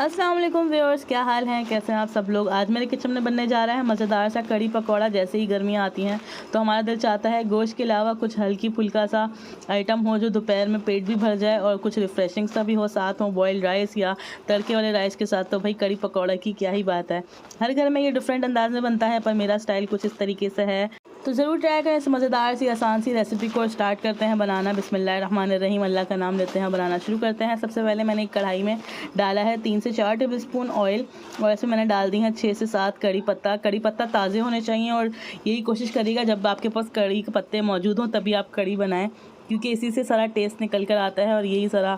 अस्सलाम वालेकुम व्यूअर्स, क्या हाल हैं, कैसे हैं आप सब लोग। आज मेरे किचन में बनने जा रहा है मज़ेदार सा कड़ी पकौड़ा। जैसे ही गर्मियाँ आती हैं तो हमारा दिल चाहता है गोश्त के अलावा कुछ हल्की फुल्का सा आइटम हो जो दोपहर में पेट भी भर जाए और कुछ रिफ़्रेशिंग सा भी हो, साथ में बॉइल्ड राइस या तड़के वाले राइस के साथ। तो भाई कड़ी पकौड़ा की क्या ही बात है। हर घर में ये डिफरेंट अंदाज में बनता है, पर मेरा स्टाइल कुछ इस तरीके से है, तो ज़रूर ट्राई करें इस मज़ेदार सी आसान सी रेसिपी को। स्टार्ट करते हैं बनाना। बिस्मिल्लाहिर्रहमानिर्रहीम, अल्लाह का नाम लेते हैं, बनाना शुरू करते हैं। सबसे पहले मैंने एक कढ़ाई में डाला है 3 से 4 टेबलस्पून ऑयल और इसमें मैंने डाल दी हैं 6 से 7 कड़ी पत्ता। कड़ी पत्ता ताज़े होने चाहिए और यही कोशिश करिएगा जब आपके पास कड़ी के पत्ते मौजूद हों तभी आप कड़ी बनाएं, क्योंकि इसी से सारा टेस्ट निकल कर आता है और यही सारा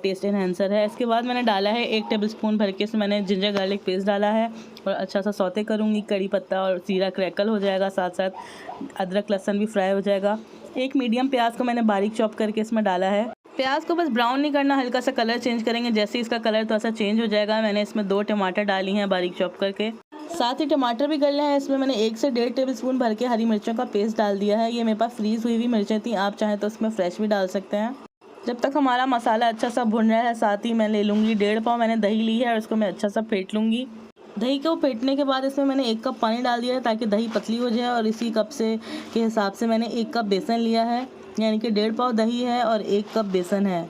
टेस्ट एनहेंसर है। इसके बाद मैंने डाला है 1 टेबलस्पून भर के, इसमें मैंने जिंजर गार्लिक पेस्ट डाला है और अच्छा सा सौते करूँगी। कड़ी पत्ता और जीरा क्रैकल हो जाएगा, साथ साथ अदरक लहसुन भी फ्राई हो जाएगा। एक मीडियम प्याज को मैंने बारीक चॉप करके इसमें डाला है। प्याज को बस ब्राउन नहीं करना, हल्का सा कलर चेंज करेंगे। जैसे इसका कलर थोड़ा सा चेंज हो जाएगा, मैंने इसमें 2 टमाटर डाली हैं बारीक चॉप करके। साथ ही टमाटर भी गले हैं। इसमें मैंने 1 से 1.5 टेबलस्पून भर के हरी मिर्चों का पेस्ट डाल दिया है। ये मेरे पास फ्रीज़ हुई मिर्चें थी, आप चाहें तो इसमें फ्रेश भी डाल सकते हैं। जब तक हमारा मसाला अच्छा सा भुन रहा है, साथ ही मैं ले लूँगी 1.5 पाव मैंने दही ली है और इसको मैं अच्छा सा फेंट लूँगी। दही को फेंटने के बाद इसमें मैंने 1 कप पानी डाल दिया है ताकि दही पतली हो जाए, और इसी कप से के हिसाब से मैंने 1 कप बेसन लिया है, यानी कि 1.5 पाव दही है और 1 कप बेसन है।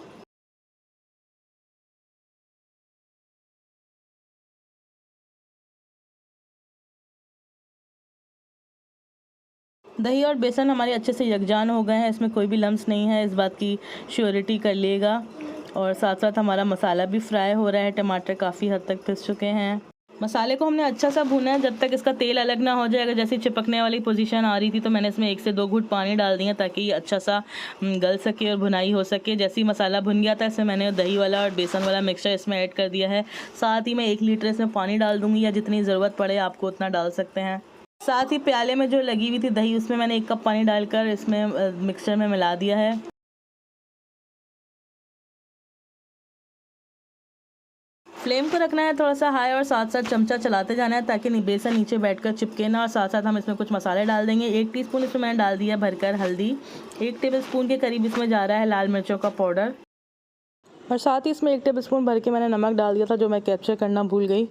दही और बेसन हमारे अच्छे से यकजान हो गए हैं, इसमें कोई भी लम्स नहीं है, इस बात की श्योरिटी कर लिएगा। और साथ साथ हमारा मसाला भी फ्राई हो रहा है, टमाटर काफ़ी हद तक पिस चुके हैं। मसाले को हमने अच्छा सा भूना है जब तक इसका तेल अलग ना हो जाएगा। जैसे चिपकने वाली पोजीशन आ रही थी तो मैंने इसमें 1 से 2 घूंट पानी डाल दिया ताकि ये अच्छा सा गल सके और भुनाई हो सके। जैसे ही मसाला भुन गया था, इसमें मैंने दही वाला और बेसन वाला मिक्सचर इसमें ऐड कर दिया है। साथ ही मैं 1 लीटर इसमें पानी डाल दूँगी, या जितनी ज़रूरत पड़े आपको उतना डाल सकते हैं। साथ ही प्याले में जो लगी हुई थी दही, उसमें मैंने 1 कप पानी डालकर इसमें मिक्सचर में मिला दिया है। फ्लेम को रखना है थोड़ा सा हाई और साथ साथ चमचा चलाते जाना है ताकि बेसन नीचे बैठकर चिपके ना। और साथ साथ हम इसमें कुछ मसाले डाल देंगे। 1 टीस्पून इसमें मैंने डाल दिया भरकर हल्दी। 1 टेबलस्पून के करीब इसमें जा रहा है लाल मिर्चों का पाउडर, और साथ ही इसमें 1 टेबलस्पून भर के मैंने नमक डाल दिया था जो मैं कैप्चर करना भूल गई।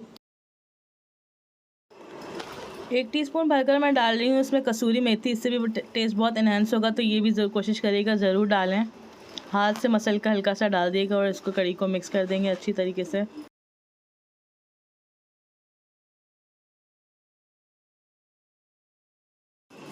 1 टीस्पून भरकर मैं डाल रही हूँ इसमें कसूरी मेथी, इससे भी टेस्ट बहुत इन्हेंस होगा, तो ये भी कोशिश करिएगा ज़रूर डालें। हाथ से मसल कर हल्का सा डाल दिएगा और इसको कड़ी को मिक्स कर देंगे अच्छी तरीके से।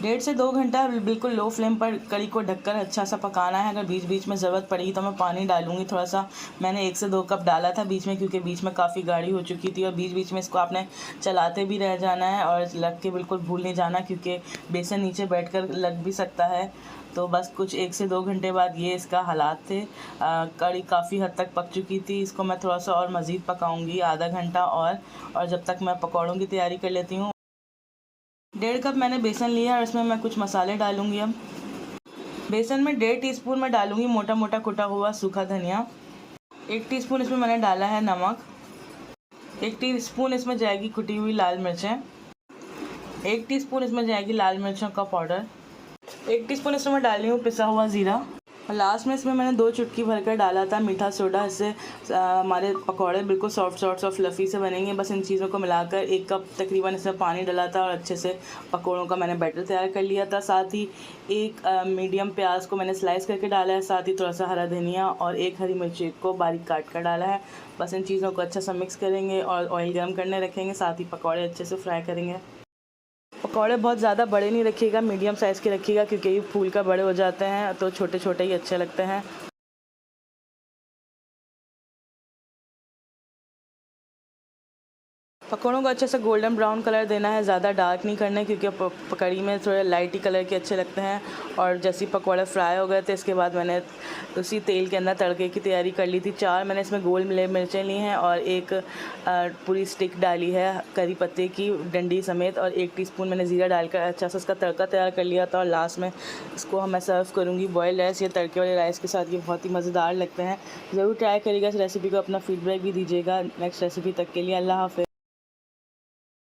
1.5 से 2 घंटा बिल्कुल लो फ्लेम पर कड़ी को ढककर अच्छा सा पकाना है। अगर बीच बीच में ज़रूरत पड़ी तो मैं पानी डालूंगी थोड़ा सा। मैंने 1 से 2 कप डाला था बीच में, क्योंकि बीच में काफ़ी गाढ़ी हो चुकी थी। और बीच बीच में इसको आपने चलाते भी रह जाना है और लग के बिल्कुल भूल नहीं जाना, क्योंकि बेसन नीचे बैठकर लग भी सकता है। तो बस कुछ 1 से 2 घंटे बाद ये इसका हालात थे। कड़ी काफ़ी हद तक पक चुकी थी। इसको मैं थोड़ा सा और मज़ीद पकाऊंगी आधा घंटा और जब तक मैं पकौड़ों की तैयारी कर लेती हूँ। 1.5 कप मैंने बेसन लिया है और इसमें मैं कुछ मसाले डालूंगी। अब बेसन में 1.5 टीस्पून मैं डालूंगी मोटा मोटा कुटा हुआ सूखा धनिया। 1 टीस्पून इसमें मैंने डाला है नमक। 1 टीस्पून इसमें जाएगी कुटी हुई लाल मिर्चें। 1 टीस्पून इसमें जाएगी लाल मिर्चों का पाउडर। 1 टीस्पून इसमें मैं डाली हूँ पिसा हुआ ज़ीरा। और लास्ट में इसमें मैंने 2 चुटकी भरकर डाला था मीठा सोडा। इससे हमारे पकौड़े बिल्कुल सॉफ्ट और फ्लफ़ी से बनेंगे। बस इन चीज़ों को मिलाकर 1 कप तकरीबन इसमें पानी डाला था और अच्छे से पकौड़ों का मैंने बैटर तैयार कर लिया था। साथ ही एक मीडियम प्याज को मैंने स्लाइस करके डाला है, साथ ही थोड़ा सा हरा धनिया और 1 हरी मिर्ची को बारीक काट कर डाला है। बस इन चीज़ों को अच्छा सा मिक्स करेंगे और ऑयल गर्म करने रखेंगे। साथ ही पकौड़े अच्छे से फ्राई करेंगे। पकौड़े बहुत ज़्यादा बड़े नहीं रखिएगा, मीडियम साइज़ के रखिएगा, क्योंकि ये फूल कर बड़े हो जाते हैं तो छोटे छोटे ही अच्छे लगते हैं। पकौड़ों को अच्छे से गोल्डन ब्राउन कलर देना है, ज़्यादा डार्क नहीं करना है, क्योंकि कड़ी में थोड़े लाइट ही कलर के अच्छे लगते हैं। और जैसे ही पकौड़े फ्राई हो गए थे, इसके बाद मैंने उसी तेल के अंदर तड़के की तैयारी कर ली थी। 4 मैंने इसमें गोल मिर्चें ली हैं और 1 पूरी स्टिक डाली है करी पत्ते की डंडी समेत, और 1 टीस्पून मैंने ज़ीरा डालकर अच्छा सा इसका तड़का तैयार कर लिया था। और लास्ट में इसको मैं सर्व करूँगी बॉयल्ड राइस या तड़के वाले राइस के साथ। ये बहुत ही मज़ेदार लगते हैं, ज़रूर ट्राई करिएगा इस रेसिपी को। अपना फीडबैक भी दीजिएगा। नेक्स्ट रेसिपी तक के लिए अल्लाह हाफ़िज़।